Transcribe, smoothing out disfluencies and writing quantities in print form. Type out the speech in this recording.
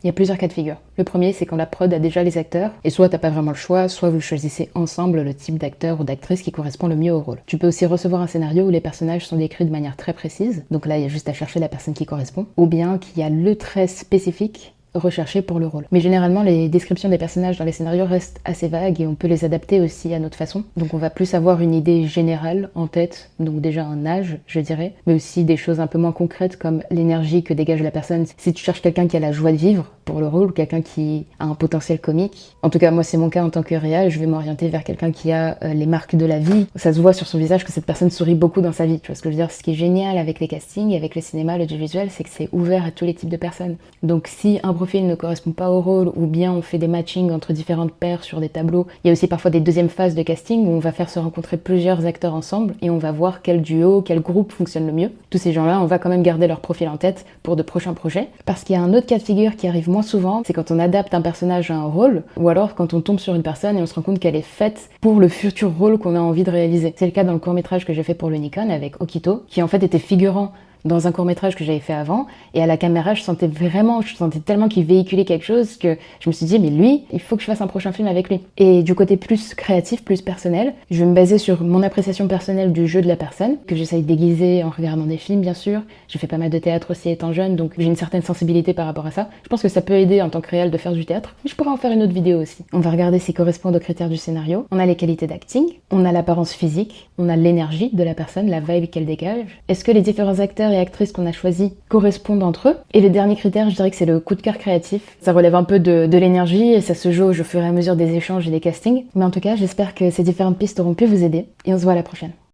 Il y a plusieurs cas de figure. Le premier, c'est quand la prod a déjà les acteurs, et soit t'as pas vraiment le choix, soit vous choisissez ensemble le type d'acteur ou d'actrice qui correspond le mieux au rôle. Tu peux aussi recevoir un scénario où les personnages sont décrits de manière très précise, donc là il y a juste à chercher la personne qui correspond, ou bien qu'il y a le trait spécifique recherché pour le rôle. Mais généralement, les descriptions des personnages dans les scénarios restent assez vagues et on peut les adapter aussi à notre façon. Donc on va plus avoir une idée générale en tête, donc déjà un âge, je dirais, mais aussi des choses un peu moins concrètes comme l'énergie que dégage la personne. Si tu cherches quelqu'un qui a la joie de vivre pour le rôle, ou quelqu'un qui a un potentiel comique, en tout cas moi c'est mon cas en tant que réal, je vais m'orienter vers quelqu'un qui a les marques de la vie. Ça se voit sur son visage que cette personne sourit beaucoup dans sa vie, tu vois ce que je veux dire. Ce qui est génial avec les castings, avec le cinéma, l'audiovisuel, c'est que c'est ouvert à tous les types de personnes. Donc si un profil ne correspond pas au rôle, ou bien on fait des matchings entre différentes paires sur des tableaux. Il y a aussi parfois des deuxièmes phases de casting où on va faire se rencontrer plusieurs acteurs ensemble et on va voir quel duo, quel groupe fonctionne le mieux. Tous ces gens-là, on va quand même garder leur profil en tête pour de prochains projets. Parce qu'il y a un autre cas de figure qui arrive moins souvent, c'est quand on adapte un personnage à un rôle, ou alors quand on tombe sur une personne et on se rend compte qu'elle est faite pour le futur rôle qu'on a envie de réaliser. C'est le cas dans le court-métrage que j'ai fait pour le Nikon avec Okito, qui en fait était figurant dans un court-métrage que j'avais fait avant, et à la caméra, je sentais tellement qu'il véhiculait quelque chose que je me suis dit, mais lui, il faut que je fasse un prochain film avec lui. Et du côté plus créatif, plus personnel, je vais me baser sur mon appréciation personnelle du jeu de la personne, que j'essaye d'aiguiser en regardant des films, bien sûr. J'ai fait pas mal de théâtre aussi étant jeune, donc j'ai une certaine sensibilité par rapport à ça. Je pense que ça peut aider en tant que réal de faire du théâtre, mais je pourrais en faire une autre vidéo aussi. On va regarder s'ils correspondent aux critères du scénario. On a les qualités d'acting, on a l'apparence physique, on a l'énergie de la personne, la vibe qu'elle dégage. Est-ce que les différents acteurs et actrices qu'on a choisis correspondent entre eux? Et le dernier critère, je dirais que c'est le coup de cœur créatif. Ça relève un peu de l'énergie et ça se jauge au fur et à mesure des échanges et des castings. Mais en tout cas, j'espère que ces différentes pistes auront pu vous aider et on se voit à la prochaine.